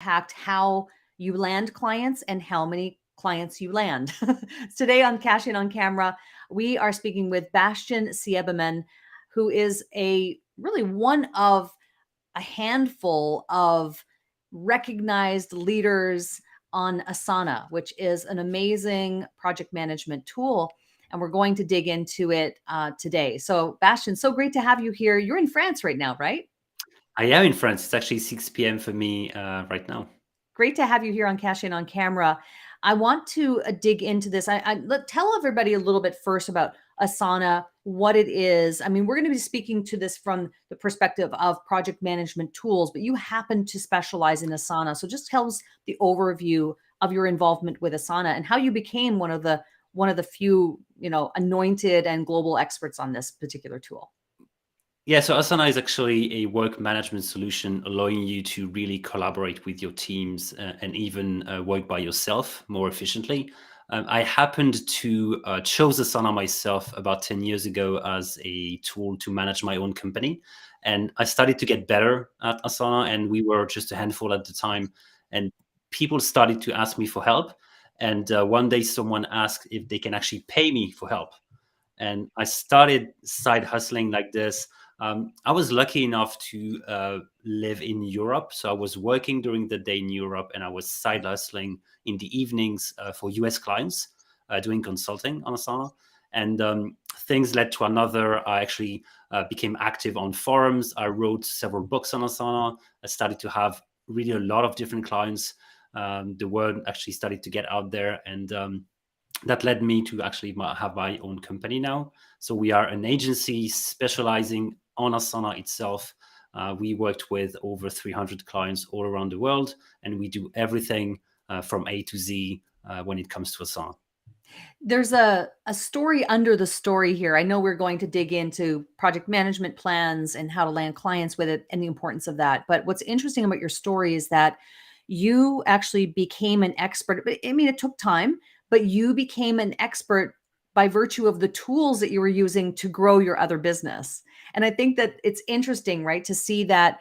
impact how you land clients and how many clients you land. Today on Cash In on Camera, we are speaking with Bastien Siebman, who is a really one of a handful of recognized leaders on Asana, which is an amazing project management tool. And we're going to dig into it today. So, Bastien, so great to have you here. You're in France right now, right? I am in France. It's actually 6 p.m. for me right now. Great to have you here on Cash In on Camera. I want to dig into this. Tell everybody a little bit first about Asana, what it is. I mean, we're going to be speaking to this from the perspective of project management tools, but you happen to specialize in Asana. So just tell us the overview of your involvement with Asana and how you became one of the few, anointed and global experts on this particular tool. Yeah, so Asana is actually a work management solution allowing you to really collaborate with your teams and even work by yourself more efficiently. I happened to chose Asana myself about 10 years ago as a tool to manage my own company. And I started to get better at Asana, and we were just a handful at the time. And people started to ask me for help. And one day someone asked if they can actually pay me for help. And I started side hustling like this. I was lucky enough to live in Europe. So I was working during the day in Europe and I was side hustling in the evenings for US clients doing consulting on Asana. And things led to another. I actually became active on forums. I wrote several books on Asana. I started to have really a lot of different clients. The word actually started to get out there. And that led me to actually have my own company now. So we are an agency specializing on Asana itself. We worked with over 300 clients all around the world, and we do everything from A to Z when it comes to Asana. There's a story under the story here. I know we're going to dig into project management plans and how to land clients with it and the importance of that. But what's interesting about your story is that you actually became an expert. I mean, it took time, but you became an expert by virtue of the tools that you were using to grow your other business. And I think that it's interesting, right, to see that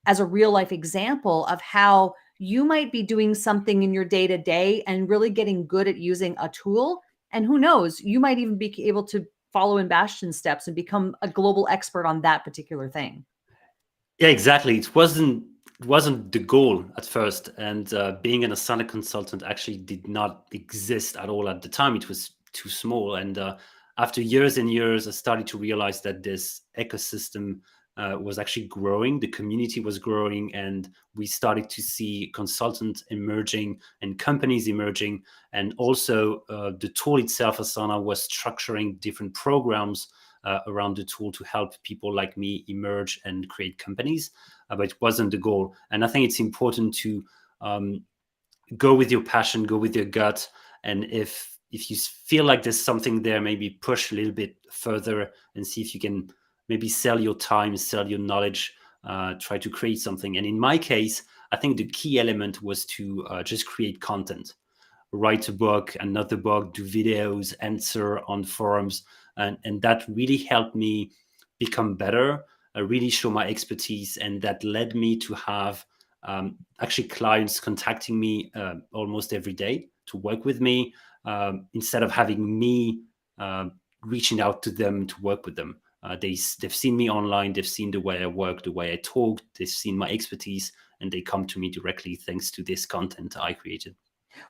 as a real life example of how you might be doing something in your day to day and really getting good at using a tool. And who knows, you might even be able to follow in Bastian's steps and become a global expert on that particular thing. Yeah, exactly. It wasn't the goal at first, and being an Asana consultant actually did not exist at all at the time. It was too small, and after years and years, I started to realize that this ecosystem was actually growing. The community was growing, and we started to see consultants emerging and companies emerging, and also the tool itself, Asana, was structuring different programs around the tool to help people like me emerge and create companies, but it wasn't the goal. And I think it's important to go with your passion, go with your gut, and if you feel like there's something there, maybe push a little bit further and see if you can maybe sell your time, sell your knowledge, try to create something. And in my case, I think the key element was to just create content, write a book, another book, do videos, answer on forums. And that really helped me become better, really show my expertise. And that led me to have actually clients contacting me almost every day to work with me instead of having me reaching out to them to work with them. They've seen me online, they've seen the way I work, the way I talk, they've seen my expertise, and they come to me directly thanks to this content I created.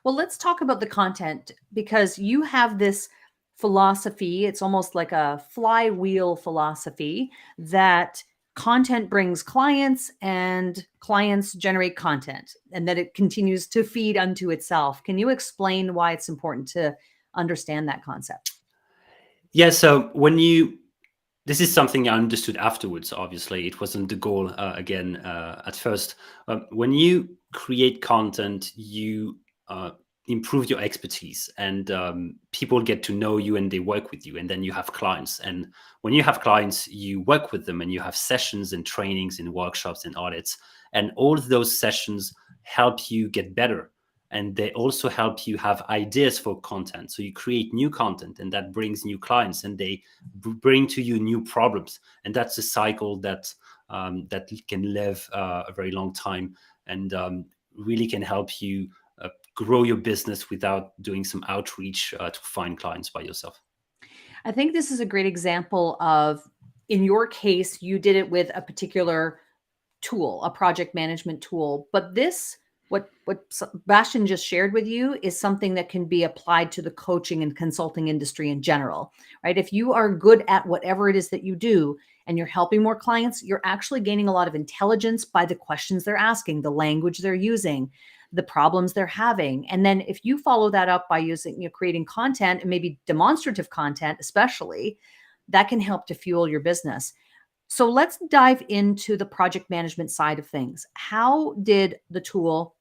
Well, let's talk about the content because you have this philosophy. It's almost like a flywheel philosophy that content brings clients and clients generate content and that it continues to feed unto itself. Can you explain why it's important to understand that concept? Yeah, so this is something I understood afterwards. Obviously, it wasn't the goal again at first. When you create content, you improve your expertise, and people get to know you and they work with you, and then you have clients. And when you have clients, you work with them, and you have sessions and trainings and workshops and audits, and all of those sessions help you get better. And they also help you have ideas for content. So you create new content, and that brings new clients, and they bring to you new problems, and that's a cycle that that can live a very long time. And really can help you grow your business without doing some outreach to find clients by yourself. I think this is a great example of, in your case, you did it with a particular tool, a project management tool. But this, what Bastien just shared with you, is something that can be applied to the coaching and consulting industry in general, right? If you are good at whatever it is that you do and you're helping more clients, you're actually gaining a lot of intelligence by the questions they're asking, the language they're using, the problems they're having. And then if you follow that up by using, creating content, and maybe demonstrative content, especially, that can help to fuel your business. So let's dive into the project management side of things. How did the tool,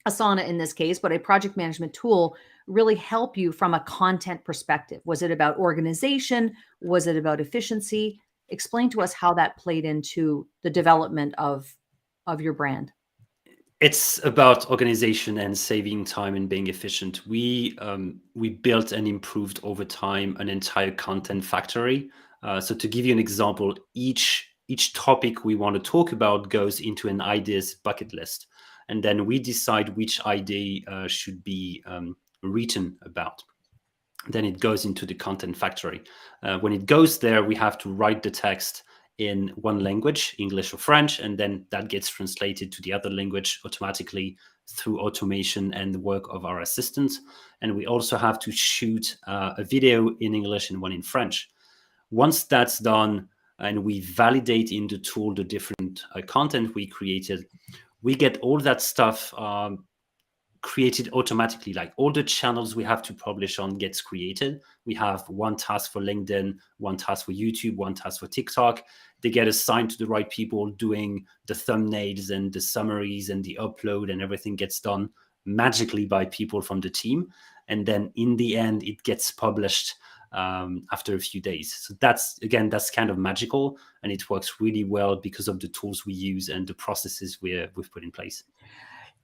Asana in this case, but a project management tool, really help you from a content perspective? Was it about organization? Was it about efficiency? Explain to us how that played into the development of your brand. It's about organization and saving time and being efficient. We built and improved over time an entire content factory. So to give you an example, each topic we want to talk about goes into an ideas bucket list, and then we decide which idea should be written about. Then it goes into the content factory. When it goes there, we have to write the text in one language, English or French, and then that gets translated to the other language automatically through automation and the work of our assistants. And we also have to shoot a video in English and one in French. Once that's done and we validate in the tool the different content we created, we get all that stuff created automatically. Like all the channels we have to publish on gets created. We have one task for LinkedIn, one task for YouTube, one task for TikTok. They get assigned to the right people doing the thumbnails and the summaries and the upload, and everything gets done magically by people from the team. And then in the end, it gets published after a few days. So that's kind of magical, and it works really well because of the tools we use and the processes we've put in place.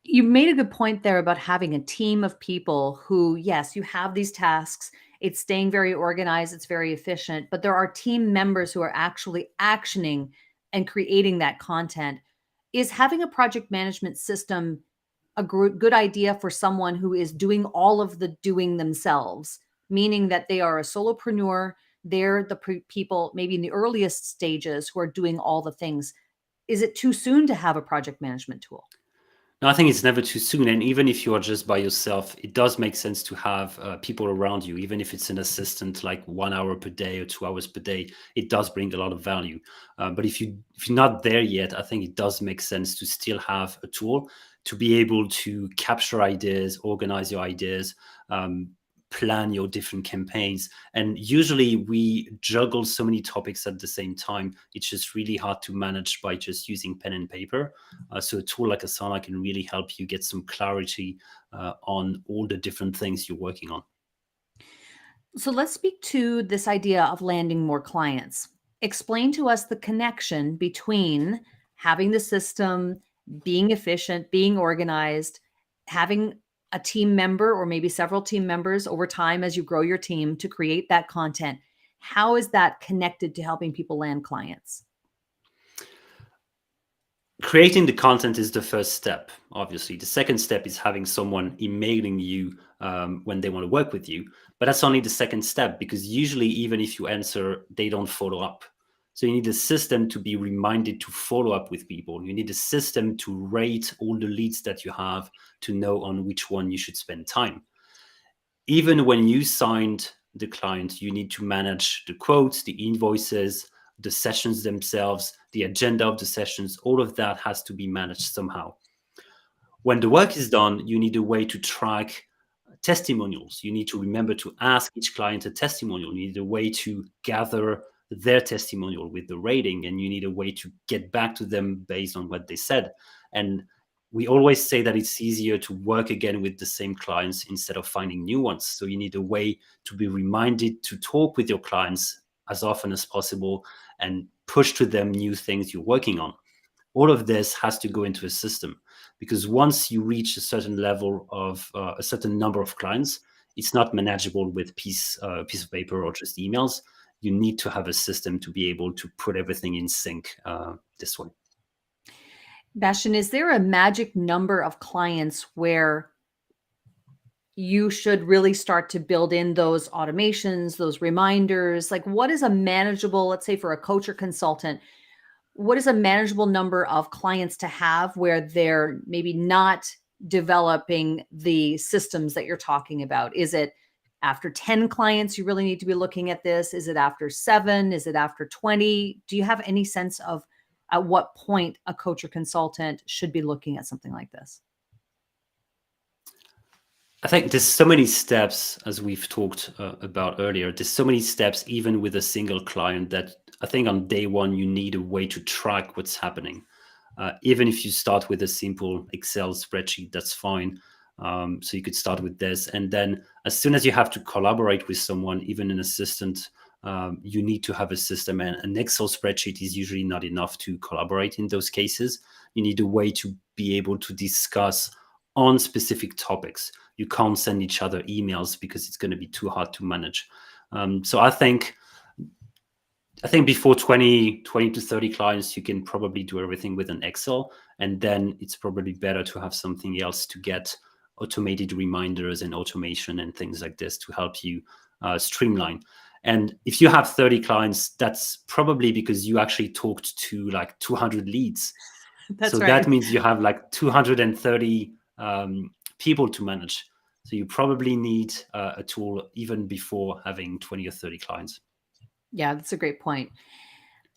You made a good point there about having a team of people who, yes, you have these tasks. It's staying very organized. It's very efficient, but there are team members who are actually actioning and creating that content. Is having a project management system a good idea for someone who is doing all of the doing themselves, meaning that they are a solopreneur? They're the people maybe in the earliest stages who are doing all the things. Is it too soon to have a project management tool? No, I think it's never too soon. And even if you are just by yourself, it does make sense to have people around you, even if it's an assistant, like 1 hour per day or 2 hours per day. It does bring a lot of value. But if you're not there yet, I think it does make sense to still have a tool to be able to capture ideas, organize your ideas, plan your different campaigns. And usually we juggle so many topics at the same time. It's just really hard to manage by just using pen and paper. So a tool like Asana can really help you get some clarity on all the different things you're working on. So let's speak to this idea of landing more clients. Explain to us the connection between having the system, being efficient, being organized, having a team member or maybe several team members over time as you grow your team to create that content. How is that connected to helping people land clients? Creating the content is the first step, obviously. The second step is having someone emailing you when they want to work with you. But that's only the second step, because usually even if you answer, they don't follow up. So you need a system to be reminded to follow up with people. You need a system to rate all the leads that you have to know on which one you should spend time. Even when you signed the client, you need to manage the quotes, the invoices, the sessions themselves, the agenda of the sessions. All of that has to be managed somehow. When the work is done, you need a way to track testimonials. You need to remember to ask each client a testimonial. You need a way to gather their testimonial with the rating, and you need a way to get back to them based on what they said. And we always say that it's easier to work again with the same clients instead of finding new ones. So you need a way to be reminded to talk with your clients as often as possible and push to them new things you're working on. All of this has to go into a system, because once you reach a certain level of a certain number of clients, it's not manageable with piece of paper or just emails. You need to have a system to be able to put everything in sync this way. Bastien, is there a magic number of clients where you should really start to build in those automations, those reminders? Like, what is a manageable, let's say for a coach or consultant, what is a manageable number of clients to have where they're maybe not developing the systems that you're talking about? Is it after 10 clients, you really need to be looking at this? Is it after 7? Is it after 20? Do you have any sense of at what point a coach or consultant should be looking at something like this? I think there's so many steps, as we've talked about earlier. There's so many steps, even with a single client, that I think on day one, you need a way to track what's happening. Even if you start with a simple Excel spreadsheet, that's fine. So you could start with this. And then as soon as you have to collaborate with someone, even an assistant, you need to have a system. And an Excel spreadsheet is usually not enough to collaborate in those cases. You need a way to be able to discuss on specific topics. You can't send each other emails because it's going to be too hard to manage. So I think before 20 to 30 clients, you can probably do everything with an Excel. And then it's probably better to have something else to get automated reminders and automation and things like this to help you streamline. And if you have 30 clients, that's probably because you actually talked to like 200 leads. That's so right. That means you have like 230 people to manage. So you probably need a tool even before having 20 or 30 clients. Yeah, that's a great point.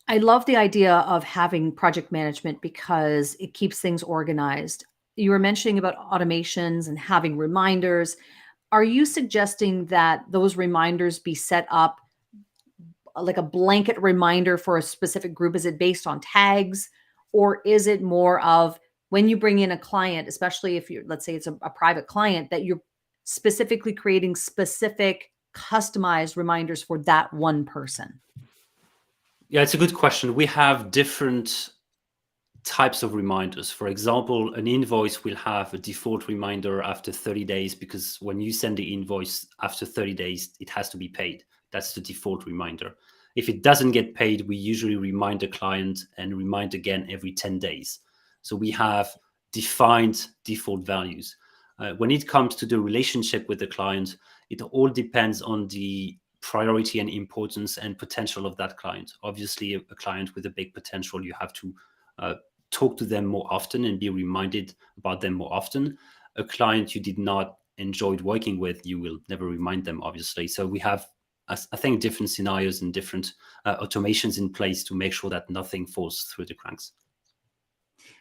I love the idea of having project management because it keeps things organized. You were mentioning about automations and having reminders. Are you suggesting that those reminders be set up like a blanket reminder for a specific group? Is it based on tags, or is it more of when you bring in a client, especially if you're, let's say it's a private client, that you're specifically creating specific customized reminders for that one person? Yeah, it's a good question. We have different types of reminders. For example, an invoice will have a default reminder after 30 days because when you send the invoice after 30 days, it has to be paid. That's the default reminder. If it doesn't get paid, we usually remind the client and remind again every 10 days. So we have defined default values. When it comes to the relationship with the client, it all depends on the priority and importance and potential of that client. Obviously, a client with a big potential, you have to talk to them more often and be reminded about them more often. A client you did not enjoy working with, you will never remind them, obviously. So we have, I think, different scenarios and different automations in place to make sure that nothing falls through the cracks.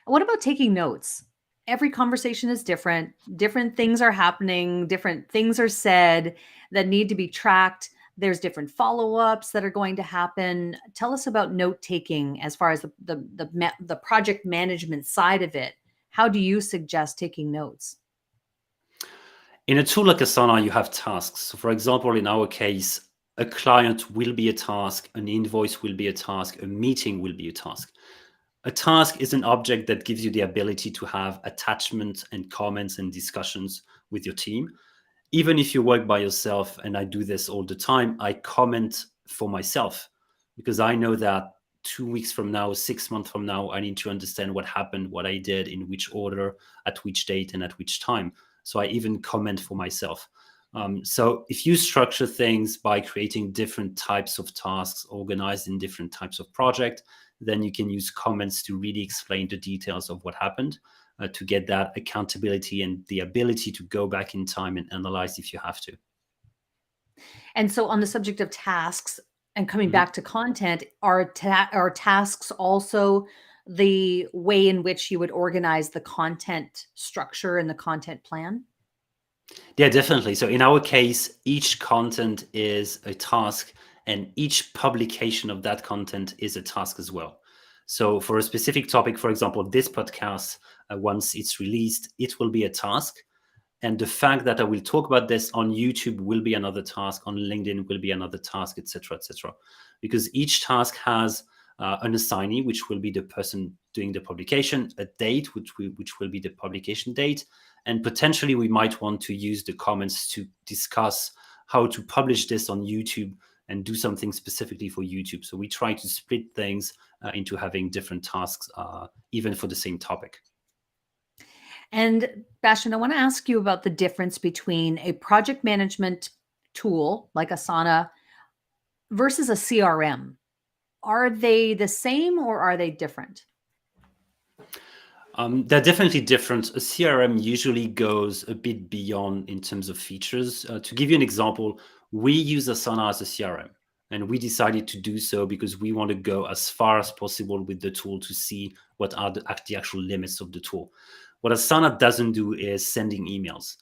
What about taking notes? Every conversation is different. Different things are happening. Different things are said that need to be tracked. There's different follow-ups that are going to happen. Tell us about note taking as far as the project management side of it. How do you suggest taking notes? In a tool like Asana, you have tasks. So for example, in our case, a client will be a task, an invoice will be a task, a meeting will be a task. A task is an object that gives you the ability to have attachments and comments and discussions with your team. Even if you work by yourself, and I do this all the time, I comment for myself because I know that 2 weeks from now, 6 months from now, I need to understand what happened, what I did, in which order, at which date, and at which time. So I even comment for myself. So if you structure things by creating different types of tasks organized in different types of project, then you can use comments to really explain the details of what happened to get that accountability and the ability to go back in time and analyze if you have to. And so on the subject of tasks and coming Mhm. back to content, are tasks also the way in which you would organize the content structure and the content plan? Yeah, definitely. So in our case, each content is a task and each publication of that content is a task as well. So for a specific topic, for example, this podcast, once it's released, it will be a task. And the fact that I will talk about this on YouTube will be another task, on LinkedIn will be another task, etc., etc. Because each task has an assignee, which will be the person doing the publication, a date, which will be the publication date, and potentially we might want to use the comments to discuss how to publish this on YouTube and do something specifically for YouTube. So we try to split things into having different tasks, even for the same topic. And Bastien, I want to ask you about the difference between a project management tool like Asana versus a CRM. Are they the same or are they different? They're definitely different. A CRM usually goes a bit beyond in terms of features. To give you an example, we use Asana as a CRM, and we decided to do so because we want to go as far as possible with the tool to see what are the actual limits of the tool. What Asana doesn't do is sending emails.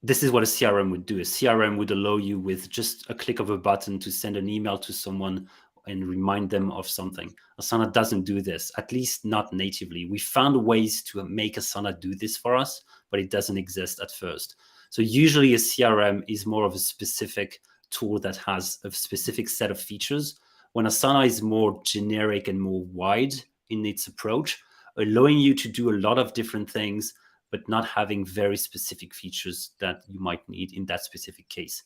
This is what a CRM would do. A CRM would allow you with just a click of a button to send an email to someone and remind them of something. Asana doesn't do this, at least not natively. We found ways to make Asana do this for us, but it doesn't exist at first. So usually a CRM is more of a specific tool that has a specific set of features, when Asana is more generic and more wide in its approach, allowing you to do a lot of different things, but not having very specific features that you might need in that specific case.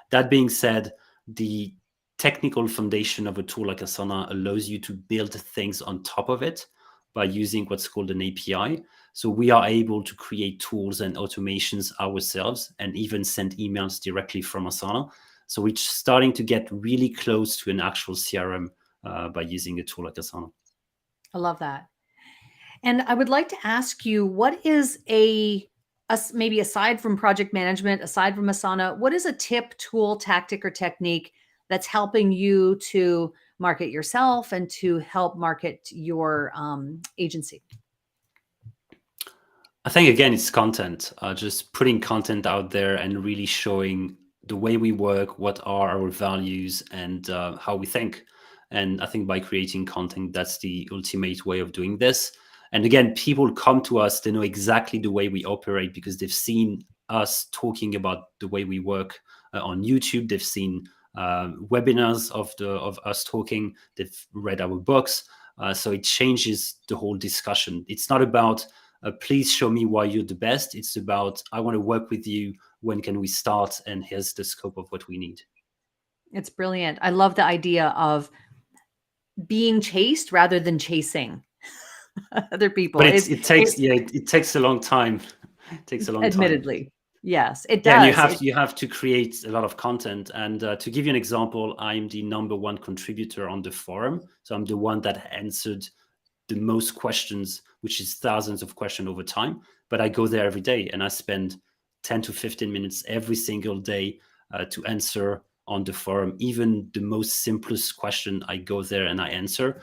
That being said, the technical foundation of a tool like Asana allows you to build things on top of it by using what's called an API. So we are able to create tools and automations ourselves and even send emails directly from Asana. So we're starting to get really close to an actual CRM by using a tool like Asana. I love that. And I would like to ask you, what is maybe aside from project management, aside from Asana, what is a tip, tool, tactic, or technique that's helping you to market yourself and to help market your agency? I think, again, it's content, just putting content out there and really showing the way we work, what are our values, and how we think. And I think by creating content, that's the ultimate way of doing this. And again, people come to us, they know exactly the way we operate because they've seen us talking about the way we work on YouTube. They've seen webinars of us talking. They've read our books. So it changes the whole discussion. It's not about, please show me why you're the best. It's about, I want to work with you. When can we start? And here's the scope of what we need. It's brilliant. I love the idea of being chased rather than chasing other people. But it takes a long time. It takes a long time. Admittedly, yes, it Yeah, does. and you have to create a lot of content. And to give you an example, I'm the #1 contributor on the forum. So I'm the one that answered the most questions, which is thousands of questions over time. But I go there every day and I spend 10 to 15 minutes every single day to answer on the forum. Even the most simplest question, I go there and I answer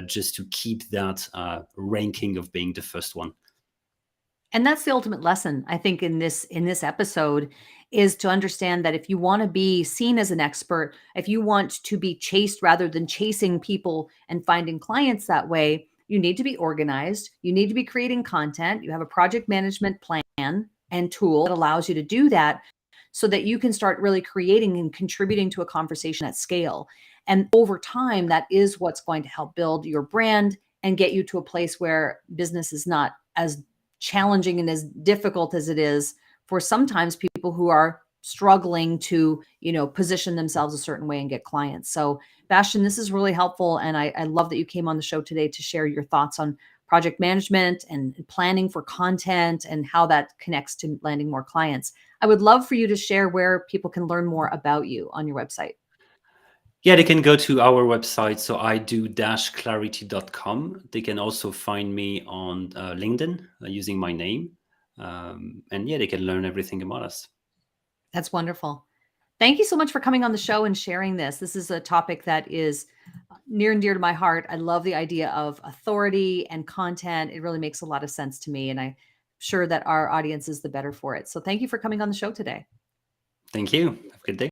just to keep that ranking of being the first one. And that's the ultimate lesson, I think, in this episode, is to understand that if you want to be seen as an expert, if you want to be chased rather than chasing people and finding clients that way, you need to be organized. You need to be creating content. You have a project management plan and tool that allows you to do that so that you can start really creating and contributing to a conversation at scale. And over time, that is what's going to help build your brand and get you to a place where business is not as challenging and as difficult as it is for sometimes people who are struggling to, position themselves a certain way and get clients. So Bastien, this is really helpful. And I love that you came on the show today to share your thoughts on project management and planning for content and how that connects to landing more clients. I would love for you to share where people can learn more about you on your website. Yeah, they can go to our website, so ido-clarity.com. They can also find me on LinkedIn using my name. And yeah, they can learn everything about us. That's wonderful. Thank you so much for coming on the show and sharing this. This is a topic that is near and dear to my heart. I love the idea of authority and content. It really makes a lot of sense to me, and I'm sure that our audience is the better for it. So thank you for coming on the show today. Thank you. Have a good day.